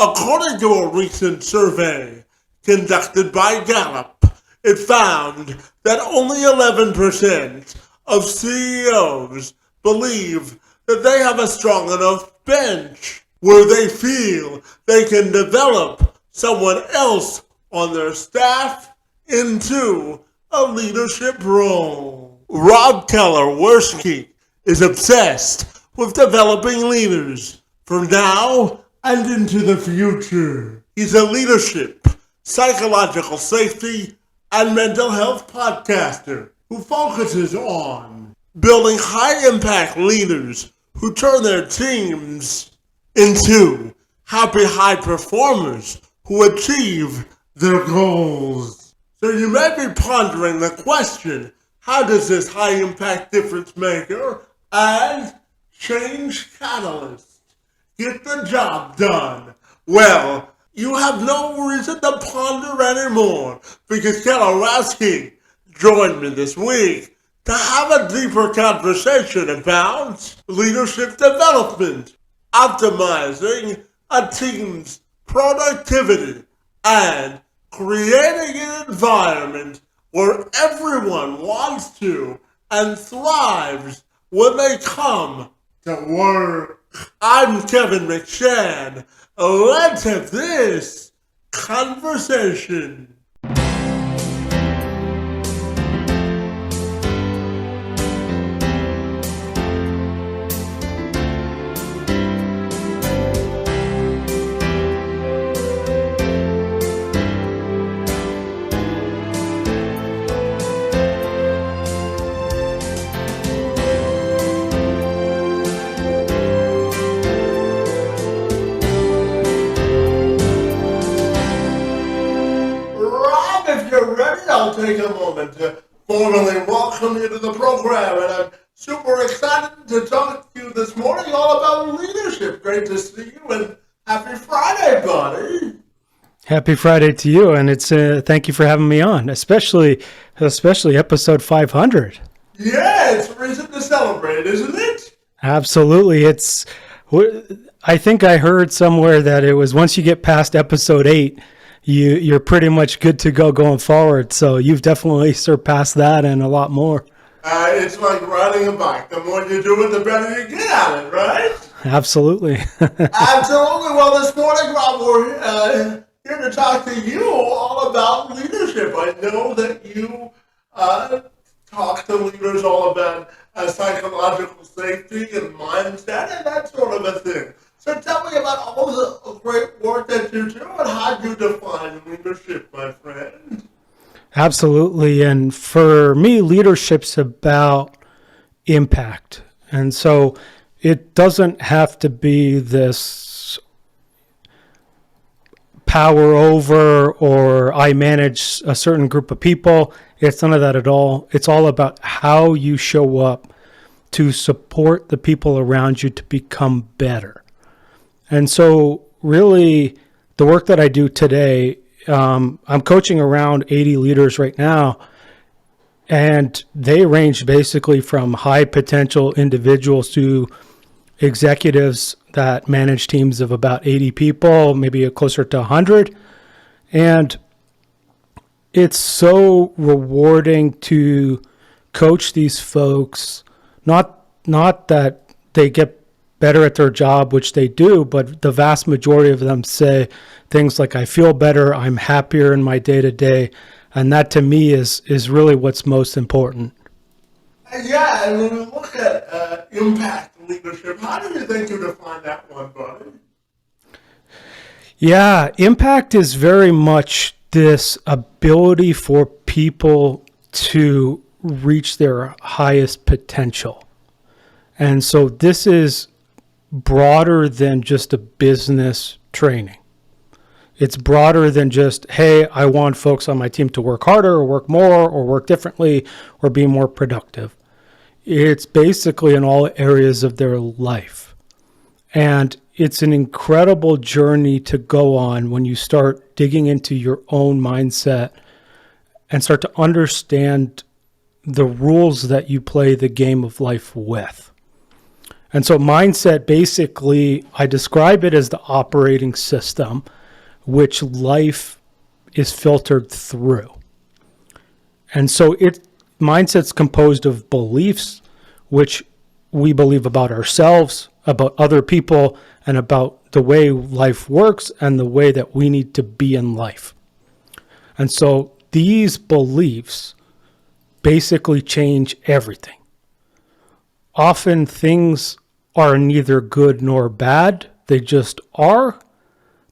According to a recent survey conducted by Gallup, it found that only 11% of CEOs believe that they have a strong enough bench where they feel they can develop someone else on their staff into a leadership role. Rob Kalwarowsky is obsessed with developing leaders for now and into the future. He's a leadership, psychological safety, and mental health podcaster who focuses on building high-impact leaders who turn their teams into happy high performers who achieve their goals. So you may be pondering the question, how does this high-impact difference maker and change catalyst get the job done? Well, you have no reason to ponder anymore because Kalwarowsky joined me this week to have a deeper conversation about leadership development, optimizing a team's productivity, and creating an environment where everyone wants to and thrives when they come to work. I'm Kevin McShann. Let's have this conversation. I'll take a moment to formally welcome you to the program, and I'm super excited to talk to you this morning all about leadership. Great to see you, and happy Friday, buddy. Happy Friday to you, and it's thank you for having me on, especially episode 500. Yeah, it's a reason to celebrate, isn't it? Absolutely. I think I heard somewhere that it was once you get past episode 8, you're pretty much good to go going forward. So you've definitely surpassed that and a lot more. It's like riding a bike. The more you do it, the better you get at it, right? Absolutely. Absolutely. Well, this morning, Rob, we're here to talk to you all about leadership. I know that you talk to leaders all about psychological safety and mindset and that sort of a thing. So tell me about all the great work that you do and how you define leadership, my friend. Absolutely. And for me, leadership's about impact. And so it doesn't have to be this power over or I manage a certain group of people. It's none of that at all. It's all about how you show up to support the people around you to become better. And so really the work that I do today, I'm coaching around 80 leaders right now, and they range basically from high potential individuals to executives that manage teams of about 80 people, maybe closer to 100. And it's so rewarding to coach these folks, not that they get better at their job, which they do, but the vast majority of them say things like, I feel better, I'm happier in my day-to-day, and that to me is really what's most important. Yeah, and when we look at impact leadership, how do you think you define that one, buddy? Yeah, impact is very much this ability for people to reach their highest potential. And so this is broader than just a business training. It's broader than just, hey, I want folks on my team to work harder or work more or work differently or be more productive. It's basically in all areas of their life. And it's an incredible journey to go on when you start digging into your own mindset and start to understand the rules that you play the game of life with. And so mindset, basically, I describe it as the operating system which life is filtered through. And so mindset's composed of beliefs, which we believe about ourselves, about other people, and about the way life works and the way that we need to be in life. And so these beliefs basically change everything. Often things are neither good nor bad, they just are.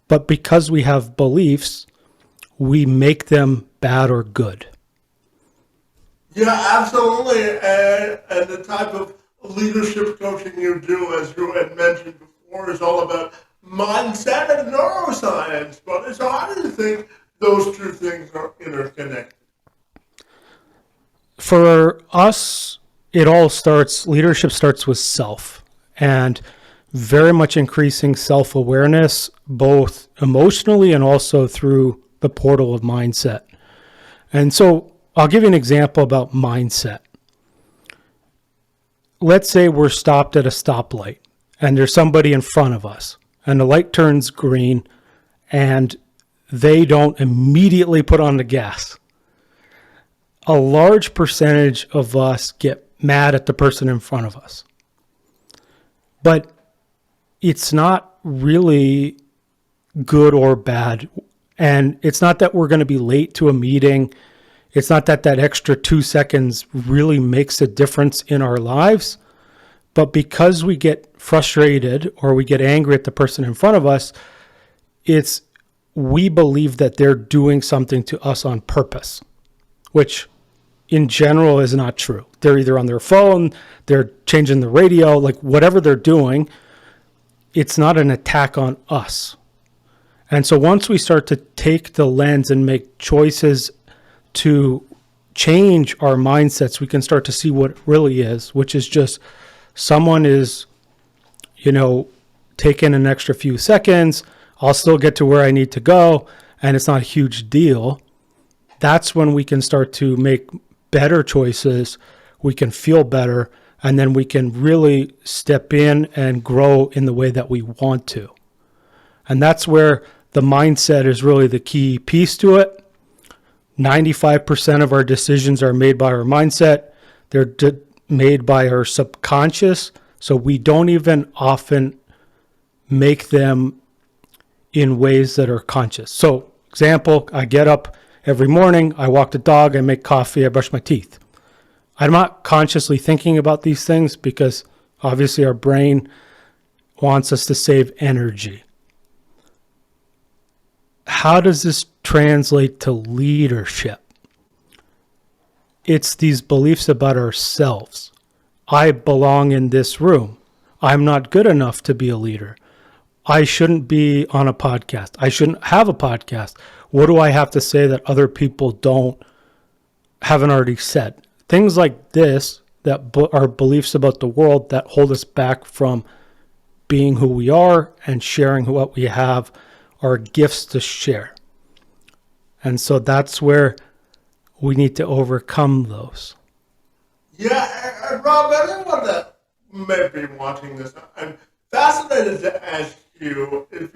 But because we have beliefs, we make them bad or good. Yeah, absolutely. And the type of leadership coaching you do, as you had mentioned before, is all about mindset and neuroscience. But so how do you think those two things are interconnected? For us, leadership starts with self, and very much increasing self-awareness, both emotionally and also through the portal of mindset. And so I'll give you an example about mindset. Let's say we're stopped at a stoplight and there's somebody in front of us and the light turns green and they don't immediately put on the gas. A large percentage of us get mad at the person in front of us. But it's not really good or bad. And it's not that we're going to be late to a meeting. It's not that that extra 2 seconds really makes a difference in our lives. But because we get frustrated or we get angry at the person in front of us, we believe that they're doing something to us on purpose, which in general is not true. They're either on their phone, they're changing the radio, like whatever they're doing, it's not an attack on us. And so once we start to take the lens and make choices to change our mindsets, we can start to see what it really is, which is just someone is, taking an extra few seconds. I'll still get to where I need to go, and it's not a huge deal. That's when we can start to make better choices. We can feel better, and then we can really step in and grow in the way that we want to. And that's where the mindset is really the key piece to it. 95% of our decisions are made by our mindset. They're made by our subconscious, so we don't even often make them in ways that are conscious. So, example, I get up every morning, I walk the dog, I make coffee, I brush my teeth. I'm not consciously thinking about these things because obviously our brain wants us to save energy. How does this translate to leadership? It's these beliefs about ourselves. I belong in this room. I'm not good enough to be a leader. I shouldn't be on a podcast. I shouldn't have a podcast. What do I have to say that other people haven't already said? Things like this that are beliefs about the world that hold us back from being who we are and sharing what we have are gifts to share. And so that's where we need to overcome those. Yeah, and Rob, anyone that may be watching this, I'm fascinated to ask you if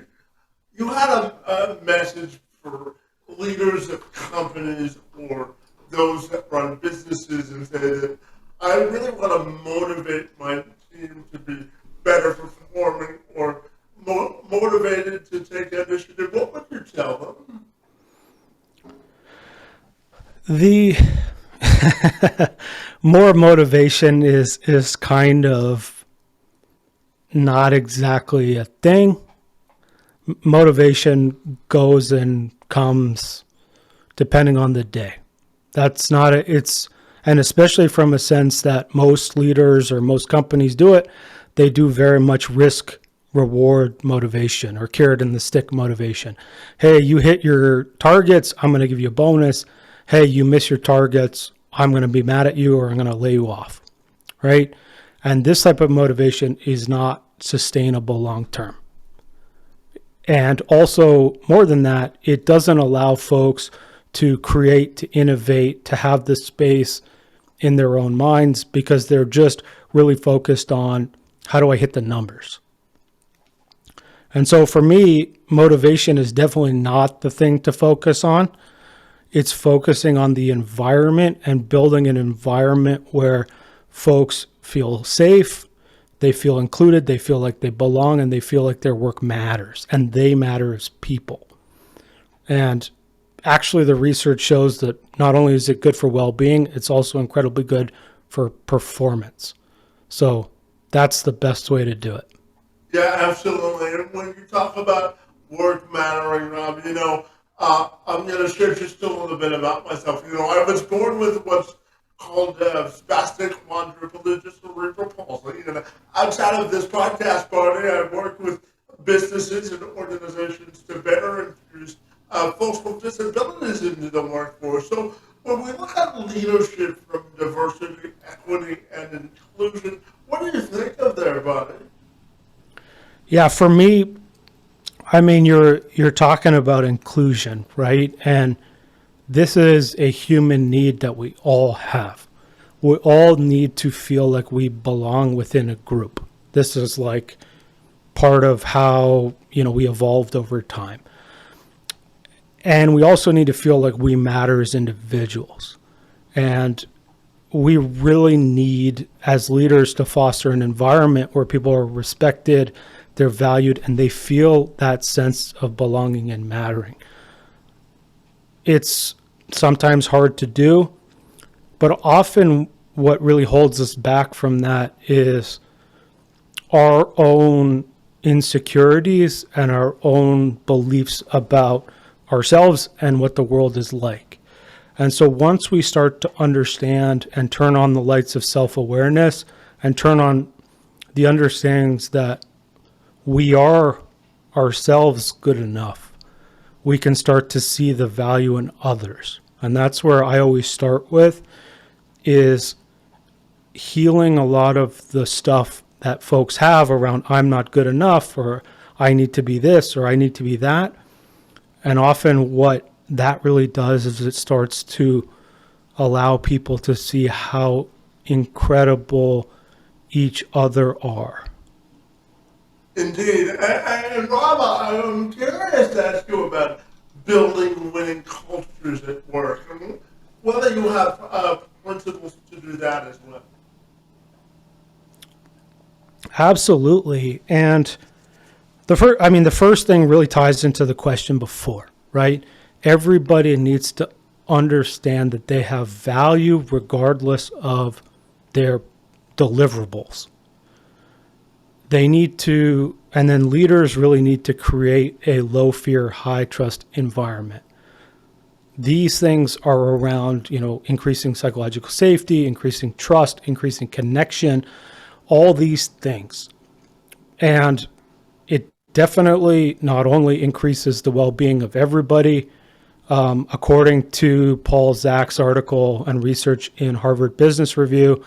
you had a message for leaders of companies or those that run businesses and say that I really want to motivate my team to be better performing or motivated to take initiative. What would you tell them? The more motivation is kind of not exactly a thing. Motivation goes and comes depending on the day. That's not and especially from a sense that most leaders or most companies do it, they do very much risk reward motivation or carrot in the stick motivation. Hey, you hit your targets, I'm going to give you a bonus. Hey, you miss your targets, I'm going to be mad at you or I'm going to lay you off, right? And this type of motivation is not sustainable long term. And also, more than that, it doesn't allow folks to create, to innovate, to have the space in their own minds because they're just really focused on How do I hit the numbers? And so for me, motivation is definitely not the thing to focus on. It's focusing on the environment and building an environment where folks feel safe, they feel included, they feel like they belong, and they feel like their work matters, and they matter as people. And actually, the research shows that not only is it good for well-being, it's also incredibly good for performance. So that's the best way to do it. Yeah, absolutely. And when you talk about work mattering, Rob, I'm going to share just a little bit about myself. I was born with what's called spastic quadriplegia cerebral palsy. And outside of this podcast party, I work with businesses and organizations to better infuse folks with disabilities into the workforce. So when we look at leadership from diversity, equity, and inclusion, what do you think of there, buddy? Yeah, for me, I mean, you're talking about inclusion, right? And this is a human need that we all have. We all need to feel like we belong within a group. This is like part of how, we evolved over time. And we also need to feel like we matter as individuals. And we really need, as leaders, to foster an environment where people are respected, they're valued, and they feel that sense of belonging and mattering. It's sometimes hard to do, but often what really holds us back from that is our own insecurities and our own beliefs about ourselves and what the world is like. And so once we start to understand and turn on the lights of self-awareness and turn on the understandings that we are ourselves good enough, we can start to see the value in others. And that's where I always start with, is healing a lot of the stuff that folks have around I'm not good enough, or I need to be this, or I need to be that. And often what that really does is it starts to allow people to see how incredible each other are. Indeed. And Rob, I'm curious to ask you about building winning cultures at work, and whether you have principles to do that as well. Absolutely. And the first thing really ties into the question before, right? Everybody needs to understand that they have value regardless of their deliverables. They need to, and then leaders really need to create a low fear, high trust environment. These things are around, increasing psychological safety, increasing trust, increasing connection, all these things. And it definitely not only increases the well-being of everybody, according to Paul Zach's article and research in Harvard Business Review,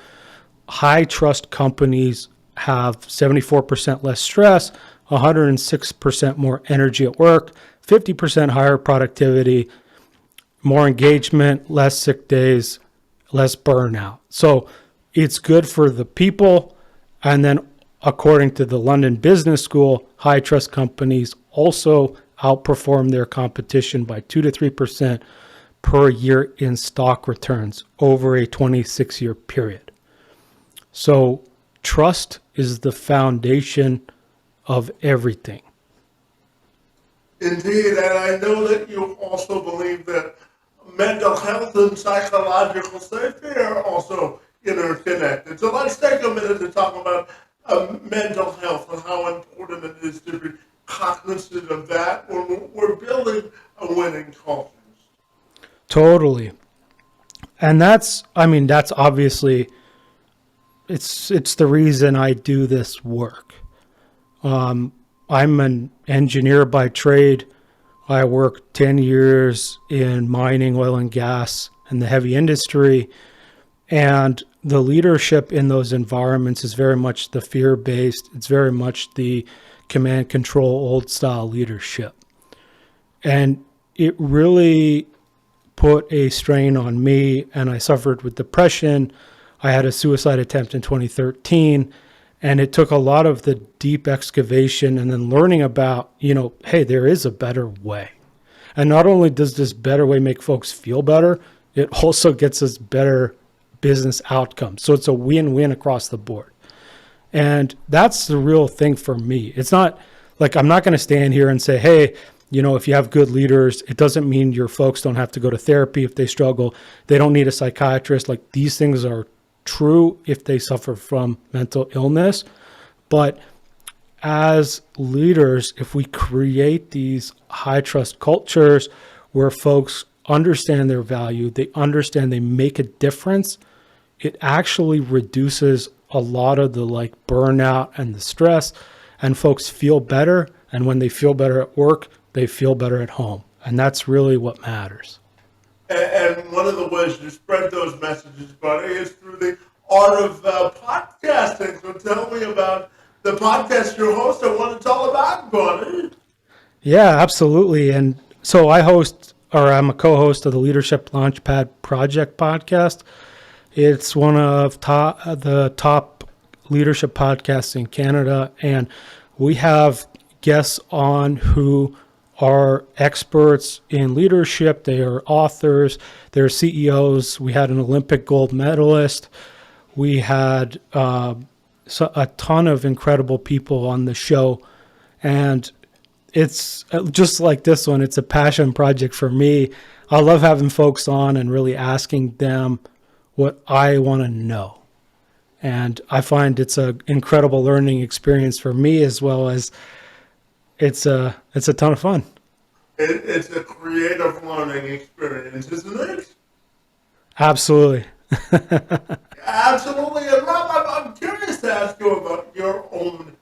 high trust companies have 74% less stress, 106% more energy at work, 50% higher productivity, more engagement, less sick days, less burnout. So it's good for the people. And then according to the London Business School, high trust companies also outperform their competition by 2 to 3% per year in stock returns over a 26-year period. So trust is the foundation of everything. Indeed, and I know that you also believe that mental health and psychological safety are also interconnected. So let's take a minute to talk about mental health and how important it is to be cognizant of that when we're building a winning culture. Totally. And that's obviously, it's the reason I do this work. I'm an engineer by trade. I worked 10 years in mining, oil and gas, and the heavy industry. And the leadership in those environments is very much the fear-based. It's very much the command control, old style leadership. And it really put a strain on me, and I suffered with depression. I had a suicide attempt in 2013, And it took a lot of the deep excavation and then learning about, hey, there is a better way. And not only does this better way make folks feel better, it also gets us better business outcomes. So it's a win-win across the board. And that's the real thing for me. It's not like I'm not going to stand here and say, hey, if you have good leaders, it doesn't mean your folks don't have to go to therapy if they struggle. They don't need a psychiatrist. Like, these things are true if they suffer from mental illness. But as leaders, if we create these high trust cultures where folks understand their value, they understand they make a difference, it actually reduces a lot of the burnout and the stress, and folks feel better. And when they feel better at work, they feel better at home. And that's really what matters. And one of the ways you spread those messages, buddy, is through the art of podcasting. So tell me about the podcast you host and what it's all about, buddy. Yeah, absolutely. And so I'm a co-host of the Leadership Launchpad Project podcast. It's one of the top leadership podcasts in Canada. And we have guests on who are experts in leadership. They are authors, they're CEOs. We had an Olympic gold medalist. We had a ton of incredible people on the show. And it's just like this one. It's a passion project for me. I love having folks on and really asking them what I want to know. And I find it's an incredible learning experience for me, as well as it's a ton of fun. It's a creative learning experience, isn't it? Absolutely. Absolutely. And Rob, I'm curious to ask you about your own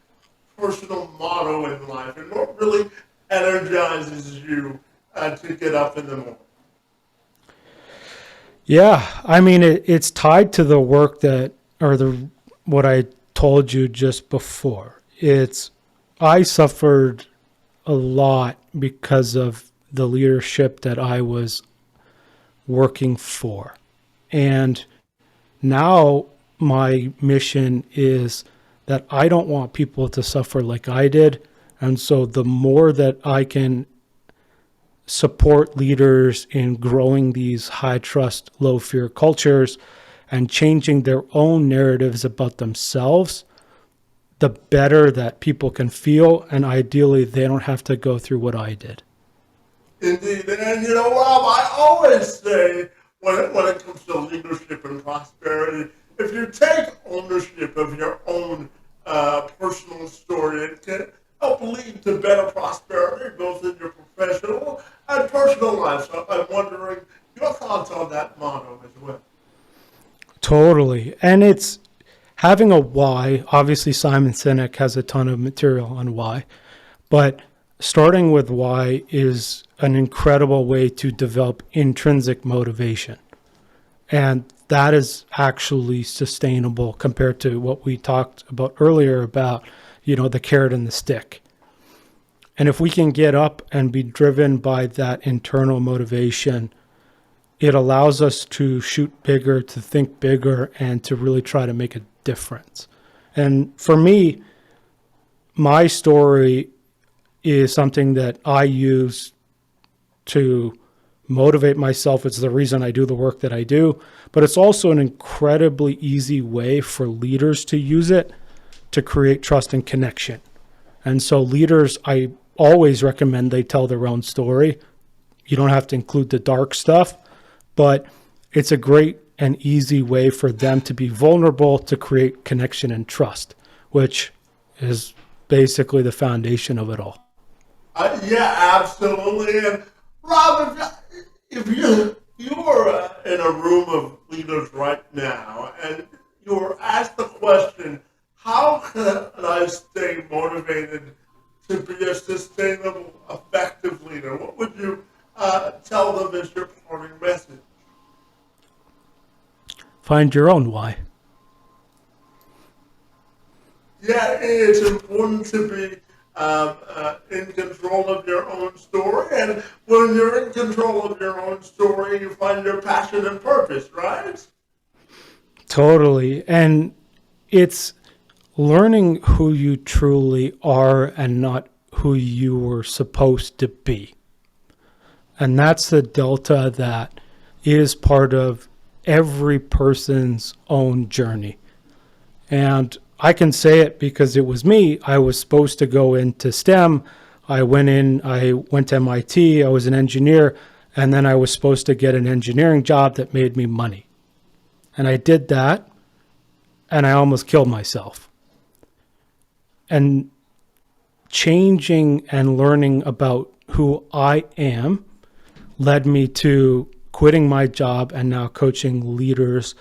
personal motto in life and what really energizes you to get up in the morning. Yeah, I mean, it's tied to the work what I told you just before. I suffered a lot because of the leadership that I was working for. And now my mission is that I don't want people to suffer like I did. And so the more that I can support leaders in growing these high trust, low fear cultures and changing their own narratives about themselves, the better that people can feel, and ideally they don't have to go through what I did. Indeed. And Rob, I always say when it comes to leadership and prosperity, if you take ownership of your own personal story, it can help lead to better prosperity, both in your professional and personal life. So I'm wondering your thoughts on that motto as well. Totally. And it's having a why. Obviously, Simon Sinek has a ton of material on why, but starting with why is an incredible way to develop intrinsic motivation. And that is actually sustainable compared to what we talked about earlier about, the carrot and the stick. And if we can get up and be driven by that internal motivation, it allows us to shoot bigger, to think bigger, and to really try to make a difference. And for me, my story is something that I use to motivate myself. It's the reason I do the work that I do, but it's also an incredibly easy way for leaders to use it to create trust and connection. And so leaders, I always recommend they tell their own story. You don't have to include the dark stuff, but it's a great and easy way for them to be vulnerable, to create connection and trust, which is basically the foundation of it all. Yeah, absolutely. And Rob, if you're in a room of leaders right now and you're asked the question, how can I stay motivated to be a sustainable, effective leader? What would you tell them as your parting message? Find your own why. Yeah, it's important to be in control of your own story, and when you're in control of your own story, you find your passion and purpose, right? Totally. And it's learning who you truly are and not who you were supposed to be. And that's the delta that is part of every person's own journey. And I can say it because it was me. I was supposed to go into STEM. I went to MIT, I was an engineer, and then I was supposed to get an engineering job that made me money. And I did that, and I almost killed myself. And changing and learning about who I am led me to quitting my job and now coaching leaders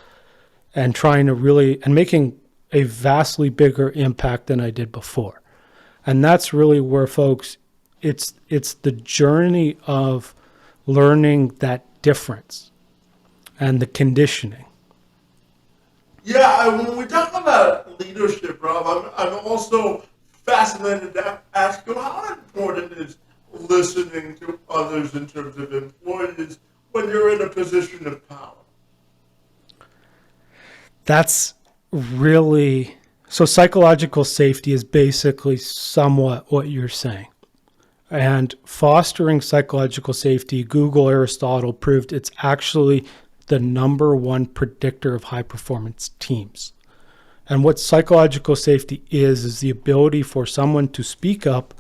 and trying to really, and making a vastly bigger impact than I did before. And that's really where, folks, it's the journey of learning that difference and the conditioning. Yeah, when we talk about leadership, Rob, I'm also fascinated to ask you how important is listening to others in terms of employees when you're in a position of power? That's really, so psychological safety is basically somewhat what you're saying. And fostering psychological safety, Google, Aristotle proved it's actually the number one predictor of high performance teams. And what psychological safety is the ability for someone to speak up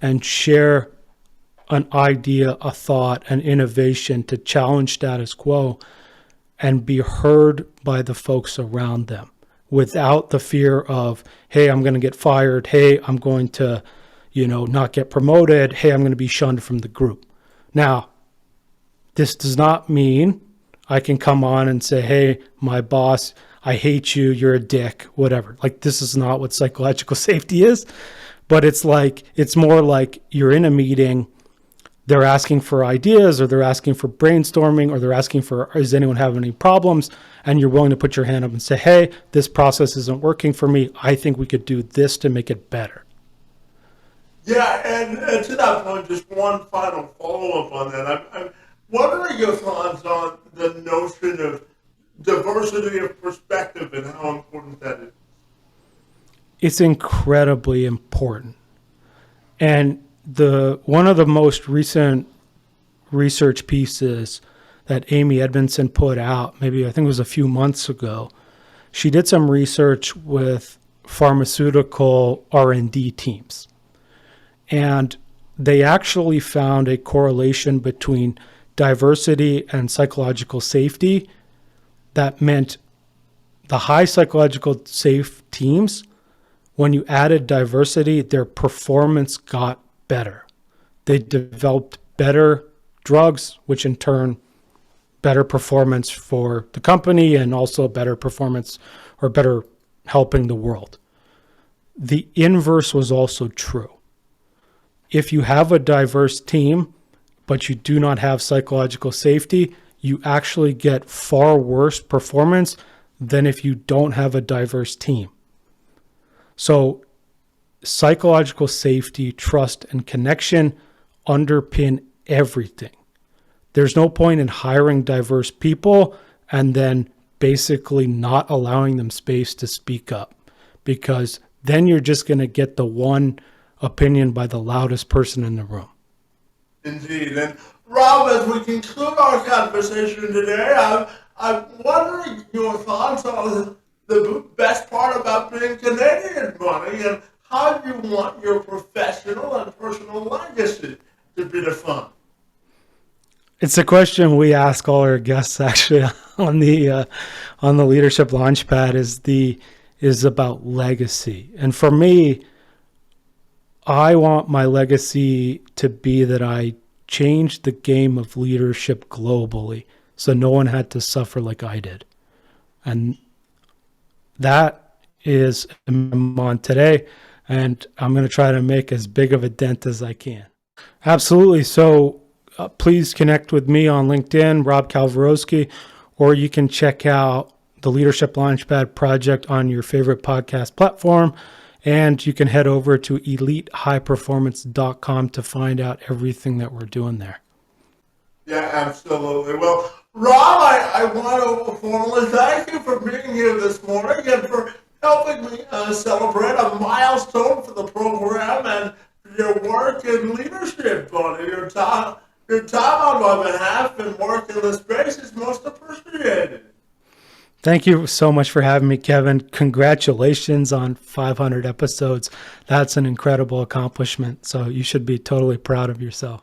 and share an idea, a thought, an innovation to challenge status quo and be heard by the folks around them without the fear of, hey, I'm going to get fired. Hey, I'm going to, not get promoted. Hey, I'm going to be shunned from the group. Now, this does not mean I can come on and say, hey, my boss, I hate you, you're a dick, whatever. Like, this is not what psychological safety is, but it's more like you're in a meeting, they're asking for ideas, or they're asking for brainstorming, or they're asking for, is anyone having any problems? And you're willing to put your hand up and say, hey, this process isn't working for me. I think we could do this to make it better. Yeah, and to that point, just one final follow-up on that. What are your thoughts on the notion of diversity of perspective and how important that is? It's incredibly important. And one of the most recent research pieces that Amy Edmondson put out, maybe I think it was a few months ago, she did some research with pharmaceutical R&D teams. And they actually found a correlation between diversity and psychological safety. That meant the high psychological safe teams, when you added diversity, their performance got better. They developed better drugs, which in turn better performance for the company and also better performance or better helping the world. The inverse was also true. If you have a diverse team, but you do not have psychological safety, you actually get far worse performance than if you don't have a diverse team. So psychological safety, trust, and connection underpin everything. There's no point in hiring diverse people and then basically not allowing them space to speak up, because then you're just going to get the one opinion by the loudest person in the room. Indeed. And Rob, as we conclude our conversation today, I'm wondering your thoughts on the best part about being Canadian, Bonnie, and how you want your professional and personal legacy to be defined. It's a question we ask all our guests actually on the Leadership Launchpad is about legacy. And for me, I want my legacy to be that I changed the game of leadership globally so no one had to suffer like I did. And that is I'm on today, and I'm going to try to make as big of a dent as I can. Absolutely. So please connect with me on LinkedIn, Rob Kalwarowsky, or you can check out the Leadership Launchpad project on your favorite podcast platform. And you can head over to elitehighperformance.com to find out everything that we're doing there. Yeah, absolutely. Well, Rob, I want to formally thank you for being here this morning and for helping me celebrate a milestone for the program and your work and leadership, buddy. Your time on my behalf and work in this space is most appreciated. Thank you so much for having me, Kevin. Congratulations on 500 episodes. That's an incredible accomplishment. So you should be totally proud of yourself.